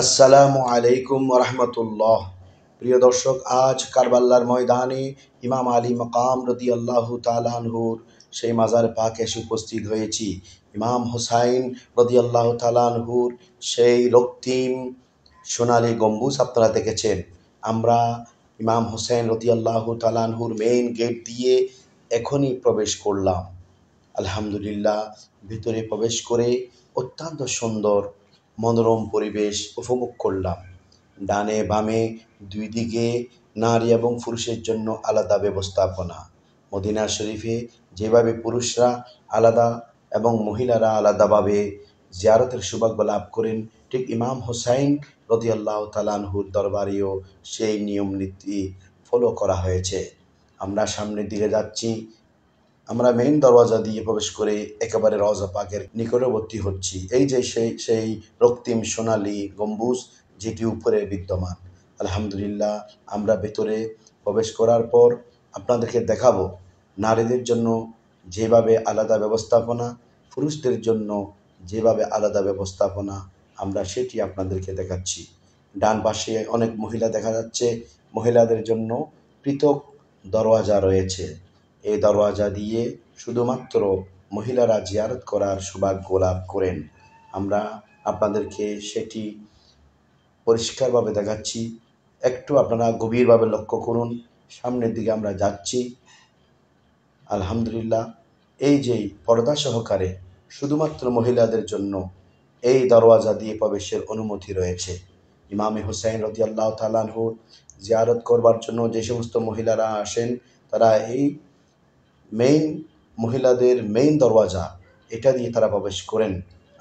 আসসালামু আলাইকুম রহমতুল্লাহ। প্রিয় দর্শক, আজ কারবাল্লার ময়দানে ইমাম আলী মাকাম রাদিয়াল্লাহু তাআলা আনহুর সেই মাজার পাকে এসে উপস্থিত হয়েছি। ইমাম হুসাইন রাদিয়াল্লাহু তাআলা আনহুর সেই রক্তিম সোনালী গম্বুজ আপনারা দেখেছেন। আমরা ইমাম হুসাইন রাদিয়াল্লাহু তাআলা আনহুর মেইন গেট দিয়ে এখনই প্রবেশ করলাম। আলহামদুলিল্লাহ, ভিতরে প্রবেশ করে অত্যন্ত সুন্দর মনোরম পরিবেশ উপভোগ করলাম। ডানে বামে দুই দিকে নারী এবং পুরুষের জন্য আলাদা ব্যবস্থাপনা। মদিনা শরীফে যেভাবে পুরুষরা আলাদা এবং মহিলারা আলাদাভাবে জিয়ারতের সৌভাগ্য লাভ করেন, ঠিক ইমাম হুসাইন রাদিয়াল্লাহু তাআলা আনহুর দরবারেও সেই নিয়ম নীতি ফলো করা হয়েছে। আমরা সামনের দিকে যাচ্ছি। আমরা মেইন দরওয়াজা দিয়ে প্রবেশ করে একেবারে রওজা পাকের নিকটবর্তী হচ্ছি। এই যে সেই রক্তিম সোনালী গম্বুজ, যেটি উপরে বিদ্যমান। আলহামদুলিল্লাহ, আমরা ভেতরে প্রবেশ করার পর আপনাদেরকে দেখাবো নারীদের জন্য যেভাবে আলাদা ব্যবস্থাপনা, পুরুষদের জন্য যেভাবে আলাদা ব্যবস্থাপনা, আমরা সেটি আপনাদেরকে দেখাচ্ছি। ডান পাশে অনেক মহিলা দেখা যাচ্ছে। মহিলাদের জন্য পৃথক দরওয়াজা রয়েছে। এই দরওয়াজা দিয়ে শুধুমাত্র মহিলারা জিয়ারত করার সৌভাগ্য লাভ করেন। আমরা আপনাদেরকে সেটি পরিষ্কারভাবে দেখাচ্ছি। একটু আপনারা গভীরভাবে লক্ষ্য করুন। সামনের দিকে আমরা যাচ্ছি। আলহামদুলিল্লাহ, এই যে পর্দা সহকারে শুধুমাত্র মহিলাদের জন্য এই দরওয়াজা দিয়ে প্রবেশের অনুমতি রয়েছে। ইমামে হুসাইন রাদিয়াল্লাহু তাআলা আনহুর জিয়ারত করবার জন্য যে সমস্ত মহিলারা আসেন, তারা এই মেইন মহিলাদের মেইন দরওয়াজা, এটা দিয়ে তারা প্রবেশ করেন।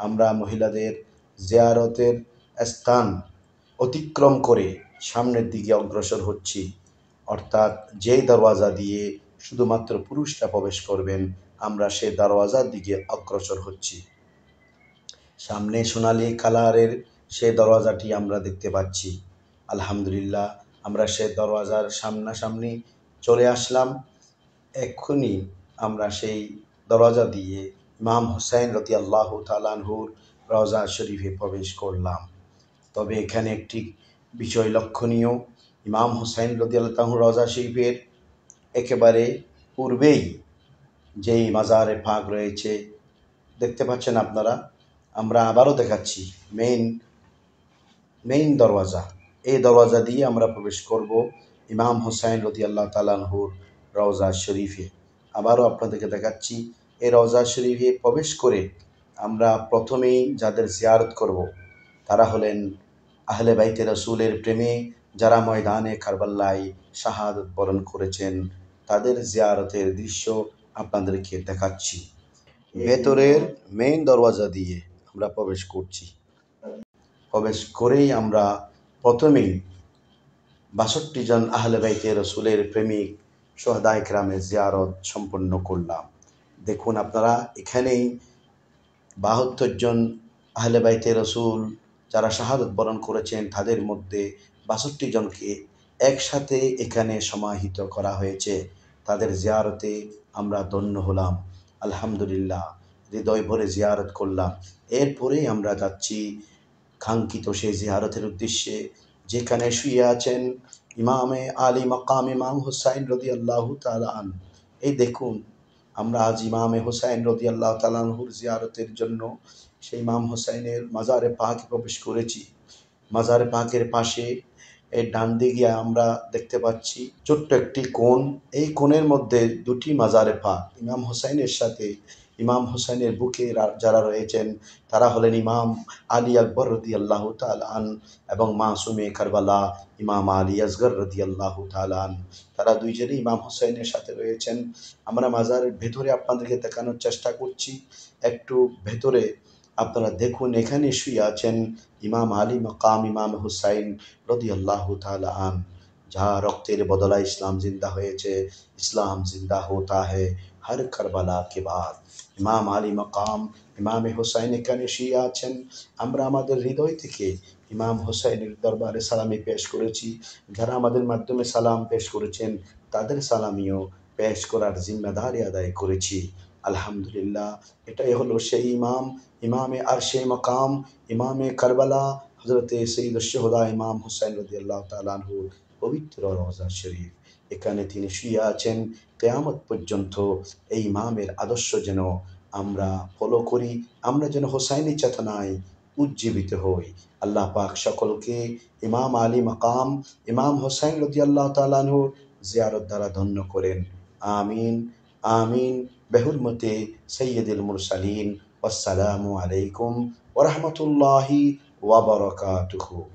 আমরা মহিলাদের জিয়ারতের স্থান অতিক্রম করে সামনের দিকে অগ্রসর হচ্ছি। অর্থাৎ যেই দরওয়াজা দিয়ে শুধুমাত্র পুরুষরা প্রবেশ করবেন, আমরা সেই দরওয়াজার দিকে অগ্রসর হচ্ছি। সামনে সোনালী কালারের সেই দরওয়াজাটি আমরা দেখতে পাচ্ছি। আলহামদুলিল্লাহ, আমরা সেই দরওয়াজার সামনাসামনি চলে আসলাম। এক্ষুনি আমরা সেই দরওয়াজা দিয়ে ইমাম হুসাইন রাদিয়াল্লাহু তাআলা আনহুর রওজা শরীফে প্রবেশ করলাম। তবে এখানে একটি বিষয় লক্ষণীয়, ইমাম হুসাইন রাদিয়াল্লাহু তাআলা রওজা শরীফের একেবারে পূর্বেই যেই মাজারে পাক রয়েছে, দেখতে পাচ্ছেন আপনারা। আমরা আবারও দেখাচ্ছি মেইন দরওয়াজা। এই দরওয়াজা দিয়ে আমরা প্রবেশ করব ইমাম হুসাইন রাদিয়াল্লাহু তাআলা আনহুর রওজা শরীফে। আবারও আপনাদেরকে দেখাচ্ছি, এই রওজা শরীফে প্রবেশ করে আমরা প্রথমেই যাদের জিয়ারত করব, তারা হলেন আহলে বাইতে রাসূলের প্রেমে যারা ময়দানে কারবালায় শাহাদত বরণ করেছেন, তাদের জিয়ারতের দৃশ্য আপনাদেরকে দেখাচ্ছি। ভেতরের মেইন দরওয়াজা দিয়ে আমরা প্রবেশ করছি। প্রবেশ করেই আমরা প্রথমেই ৬২ জন আহলে বাইতে রসুলের প্রেমিক শুহাদায়ে কেরামের জিয়ারত সম্পন্ন করলাম। দেখুন আপনারা, এখানেই ৭২ জন আহলে বাইতে রসুল যারা শাহাদত বরণ করেছেন, তাদের মধ্যে ৬২ জনকে একসাথে এখানে সমাহিত করা হয়েছে। তাদের জিয়ারতে আমরা ধন্য হলাম। আলহামদুলিল্লাহ, হৃদয় ভরে জিয়ারত করলাম। এরপরেই আমরা যাচ্ছি কাঙ্ক্ষিত সেই জিয়ারতের উদ্দেশ্যে, যেখানে শুয়ে আছেন ইমামে আলী মাকাম ইমাম হুসাইন রাদিয়াল্লাহু তাআলা আনহু। এই দেখুন, আমরা আজ ইমামে হুসাইন রাদিয়াল্লাহু তাআলা আনহুর জিয়ারতের জন্য সেই ইমাম হুসাইনের মাজারে পাকে প্রবেশ করেছি। মাজারে পাকের পাশে এই ডান দিকে আমরা দেখতে পাচ্ছি ছোট্ট একটি কোণ। এই কোণের মধ্যে দুটি মাজারে পাক। ইমাম হুসাইনের সাথে ইমাম হুসাইনের বুকে যারা রয়েছেন, তারা হলেন ইমাম আলী আকবর রাদিয়াল্লাহু তাআলা আন এবং মাসুমে কারবালা ইমাম আলী আসগর রাদিয়াল্লাহু তাআলা আন। তারা দুইজনেই ইমাম হুসাইনের সাথে রয়েছেন। আমরা মাজারের ভেতরে আপনাদেরকে দেখানোর চেষ্টা করছি। একটু ভেতরে আপনারা দেখুন, এখানে শুয়ে আছেন ইমাম আলী মাকাম ইমাম হুসাইন রাদিয়াল্লাহু তাআলা আন। যার রক্তের বদলায় ইসলাম জিন্দা হয়েছে। ইসলাম জিন্দা হোতা হ্যায় হর কারবালা কে বাদ। ইমাম আলী মাকাম ইমামে হুসাইন এখানে শুয়ে আছেন। আমরা আমাদের হৃদয় থেকে ইমাম হুসাইনের দরবারে সালামি পেশ করেছি। যারা আমাদের মাধ্যমে সালাম পেশ করেছেন, তাদের সালামিও পেশ করার জিম্মাদারি আদায় করেছি। আলহামদুলিল্লাহ, এটাই হলো সেই ইমাম, ইমামে আরশে মাকাম, ইমামে কারবালা হযরতে সৈয়দুশ শুহাদা ইমাম হুসাইন রাদিয়াল্লাহু তাআলা আনহুর পবিত্র রওজা শরীফ। এখানে তিনি শুয়ে আছেন। কিয়ামত পর্যন্ত এই ইমামের আদর্শ যেন আমরা ফলো করি, আমরা যেন হোসাইনি চেতনায় উজ্জীবিত হই। আল্লাহ পাক সকলকে ইমাম আলী মাকাম ইমাম হোসাইন রাদিয়াল্লাহু তাআলা আনহুর জিয়ারত দ্বারা ধন্য করেন। আমিন, আমিন। বিহুরমতি সাইয়্যিদুল মুরসালিন। ওয়াসসালামু আলাইকুম ওয়া রাহমাতুল্লাহি ওয়া বারাকাতুহু।